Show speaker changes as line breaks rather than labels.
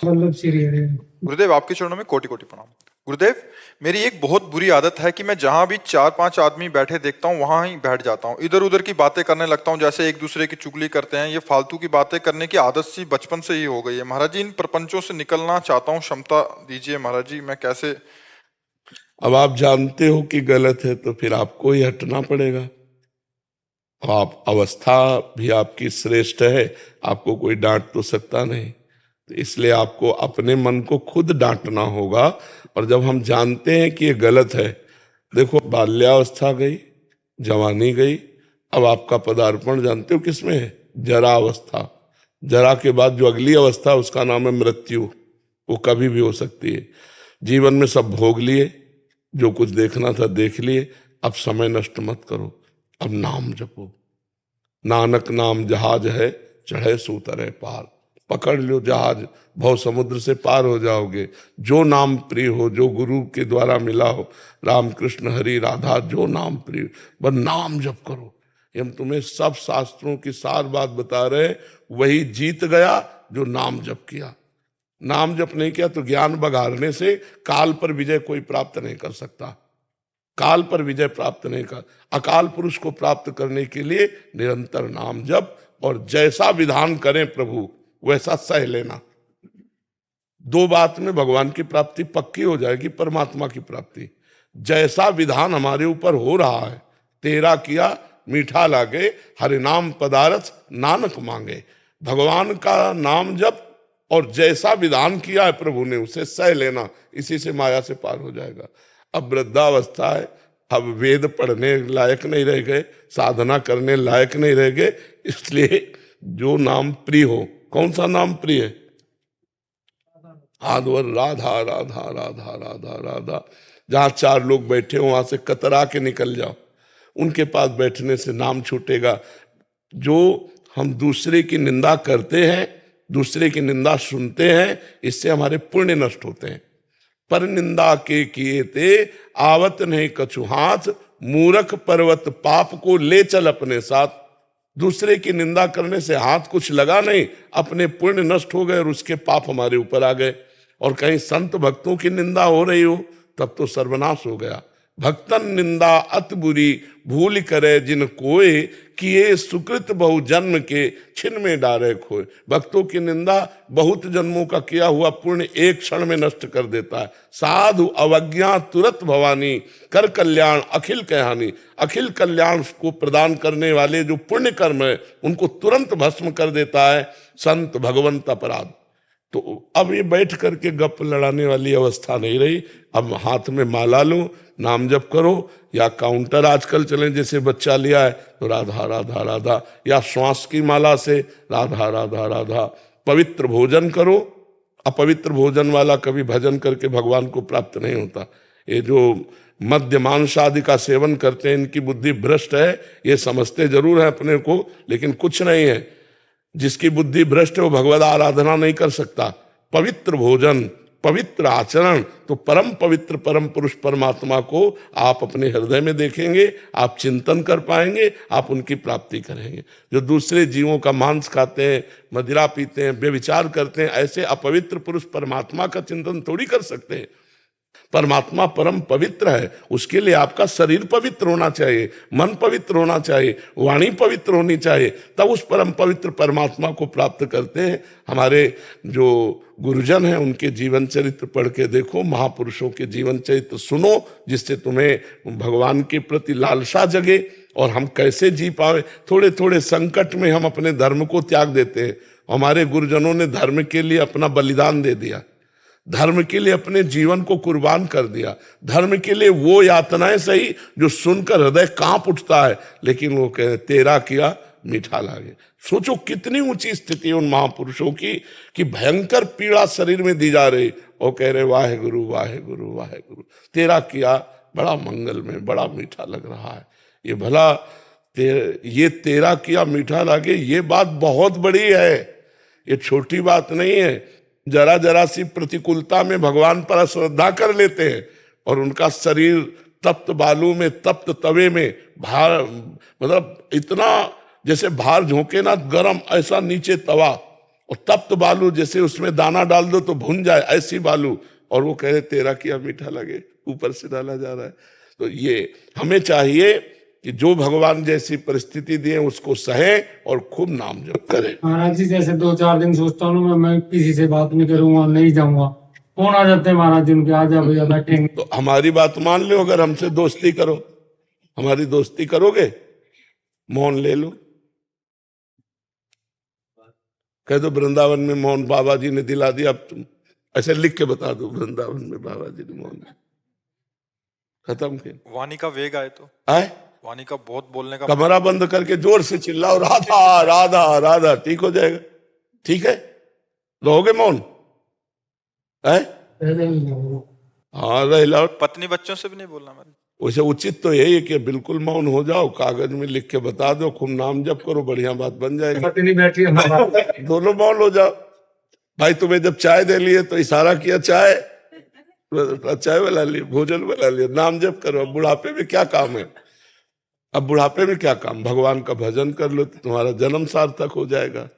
वल्लभ श्री हरे।
गुरुदेव, आपके चरणों में कोटि कोटि प्रणाम। गुरुदेव, मेरी एक बहुत बुरी आदत है कि मैं जहां भी 4-5 आदमी बैठे देखता हूं वहां ही बैठ जाता हूं, इधर उधर की बातें करने लगता हूं, जैसे एक दूसरे की चुगली करते हैं। ये फालतू की बातें करने की आदत सी बचपन से ही हो गई है। महाराज जी, इन प्रपंचों से निकलना चाहता हूँ, क्षमता दीजिए महाराज जी। मैं कैसे?
अब आप जानते हो कि गलत है तो फिर आपको ही हटना पड़ेगा। आप अवस्था भी आपकी श्रेष्ठ है, आपको कोई डांट तो सकता नहीं, तो इसलिए आपको अपने मन को खुद डांटना होगा। और जब हम जानते हैं कि ये गलत है, देखो बाल्यावस्था गई, जवानी गई, अब आपका पदार्पण जानते हो किसमें है? जरा अवस्था। जरा के बाद जो अगली अवस्था उसका नाम है मृत्यु। वो कभी भी हो सकती है। जीवन में सब भोग लिए, जो कुछ देखना था देख लिए, अब समय नष्ट मत करो, अब नाम जपो। नानक नाम जहाज है, चढ़े सो तरह पार। पकड़ लो जहाज, भव समुद्र से पार हो जाओगे। जो नाम प्रिय हो, जो गुरु के द्वारा मिला हो, राम कृष्ण हरि राधा, जो नाम प्रिय, बस नाम जप करो। ये हम तुम्हें सब शास्त्रों की सार बात बता रहे, वही जीत गया जो नाम जप किया। नाम जप नहीं किया तो ज्ञान बघारने से काल पर विजय कोई प्राप्त नहीं कर सकता। काल पर विजय प्राप्त नहीं कर, अकाल पुरुष को प्राप्त करने के लिए निरंतर नाम जप, और जैसा विधान करें प्रभु वैसा सह लेना। दो बात में भगवान की प्राप्ति पक्की हो जाएगी, परमात्मा की प्राप्ति। जैसा विधान हमारे ऊपर हो रहा है, तेरा किया मीठा लागे, हरि नाम पदारथ नानक मांगे। भगवान का नाम जप और जैसा विधान किया है प्रभु ने उसे सह लेना, इसी से माया से पार हो जाएगा। अब वृद्धावस्था है, अब वेद पढ़ने लायक नहीं रह गए, साधना करने लायक नहीं रह गए, इसलिए जो नाम प्रिय हो। कौन सा नाम प्रिय है? आधवर राधा राधा राधा राधा राधा। जहां 4 लोग बैठे हो वहां से कतरा के निकल जाओ, उनके पास बैठने से नाम छूटेगा। जो हम दूसरे की निंदा करते हैं, दूसरे की निंदा सुनते हैं, इससे हमारे पुण्य नष्ट होते हैं। पर निंदा के किए ते आवत नहीं कछु हाथ, मूर्ख पर्वत पाप को ले चल अपने साथ। दूसरे की निंदा करने से हाथ कुछ लगा नहीं, अपने पुण्य नष्ट हो गए और उसके पाप हमारे ऊपर आ गए। और कहीं संत भक्तों की निंदा हो रही हो तब तो सर्वनाश हो गया। भक्तन निंदा अति बुरी, भूल करे जिन कोय, किए सुकृत बहु जन्म के, छिन में डारे खोए। भक्तों की निंदा बहुत जन्मों का किया हुआ पुण्य एक क्षण में नष्ट कर देता है। साधु अवज्ञा तुरत भवानी, कर कल्याण अखिल कहानी। अखिल कल्याण को प्रदान करने वाले जो पुण्य कर्म है उनको तुरंत भस्म कर देता है संत भगवंत अपराध। तो अब ये बैठ करके गप लड़ाने वाली अवस्था नहीं रही। अब हाथ में माला लो, नाम जप करो, या काउंटर आजकल चले जैसे बच्चा लिया है तो राधा राधा राधा, या श्वास की माला से राधा राधा राधा। पवित्र भोजन करो, अपवित्र भोजन वाला कभी भजन करके भगवान को प्राप्त नहीं होता। ये जो मद्य मांस आदि का सेवन करते हैं इनकी बुद्धि भ्रष्ट है, ये समझते जरूर है अपने को, लेकिन कुछ नहीं है। जिसकी बुद्धि भ्रष्ट है वो भगवद आराधना नहीं कर सकता। पवित्र भोजन, पवित्र आचरण, तो परम पवित्र परम पुरुष परमात्मा को आप अपने हृदय में देखेंगे, आप चिंतन कर पाएंगे, आप उनकी प्राप्ति करेंगे। जो दूसरे जीवों का मांस खाते हैं, मदिरा पीते हैं, व्यभिचार करते हैं, ऐसे अपवित्र पुरुष परमात्मा का चिंतन थोड़ी कर सकते हैं। परमात्मा परम पवित्र है, उसके लिए आपका शरीर पवित्र होना चाहिए, मन पवित्र होना चाहिए, वाणी पवित्र होनी चाहिए, तब उस परम पवित्र परमात्मा को प्राप्त करते हैं। हमारे जो गुरुजन हैं उनके जीवन चरित्र पढ़ के देखो, महापुरुषों के जीवन चरित्र सुनो, जिससे तुम्हें भगवान के प्रति लालसा जगे और हम कैसे जी पाए। थोड़े थोड़े संकट में हम अपने धर्म को त्याग देते हैं। हमारे गुरुजनों ने धर्म के लिए अपना बलिदान दे दिया, धर्म के लिए अपने जीवन को कुर्बान कर दिया। धर्म के लिए वो यातनाएं सही जो सुनकर हृदय कांप उठता है, लेकिन वो कहे तेरा किया मीठा लागे। सोचो कितनी ऊंची स्थिति उन महापुरुषों की कि भयंकर पीड़ा शरीर में दी जा रही, और कह रहे वाहे गुरु वाहे गुरु वाहे गुरु, तेरा किया बड़ा मंगल में, बड़ा मीठा लग रहा है। ये भला ये तेरा किया मीठा लागे, ये बात बहुत बड़ी है, ये छोटी बात नहीं है। जरा जरा सी प्रतिकूलता में भगवान पर श्रद्धा कर लेते हैं और उनका शरीर तप्त बालू में, तप्त तवे में, भार मतलब इतना जैसे भार झोंके ना गरम, ऐसा नीचे तवा, और तप्त बालू, जैसे उसमें दाना डाल दो तो भुन जाए, ऐसी बालू, और वो कह रहे तेरा किया मीठा लगे, ऊपर से डाला जा रहा है। तो ये हमें चाहिए कि जो भगवान जैसी परिस्थिति दिए उसको सहे और खूब नाम जप करें।
महाराज जी जैसे 2-4 दिन सोचता हूँ मैं किसी से बात नहीं करूंगा, नहीं जाऊंगा, फोन आ जाते हैं महाराज जी उनके, आ जा भैया बैठेंगे।
तो हमारी बात मान लो, अगर हमसे दोस्ती करो, हमारी दोस्ती करोगे, मौन ले लो, कह दो वृंदावन में मौन बाबा जी ने दिला दिया, अब तुम ऐसे लिख के बता दो वृंदावन में बाबा जी ने मौन, खत्म के
वाणी का वेग आए तो,
आए,
वाणी का बहुत बोलने का,
कमरा बंद करके जोर से चिल्लाओ राधा राधा राधा, ठीक हो जाएगा। ठीक है, रहोगे मौन? है हाँ, रह लो।
पत्नी बच्चों से भी नहीं बोलना मेरे।
वैसे उचित तो यही है कि बिल्कुल मौन हो जाओ, कागज में लिख के बता दो, खूब नाम जप करो, बढ़िया बात बन जाएगी।
पत्नी बैठी है हमारा।
दोनों मौन हो जाओ। भाई तुम्हें जब चाय दे लिए तो इशारा किया चाय, चाय वाला लिए, भोजन वाला लिए, नाम जप करो। अब बुढ़ापे में क्या काम है? अब बुढ़ापे में क्या काम? भगवान का भजन कर लो तो तुम्हारा जन्म सार्थक हो जाएगा।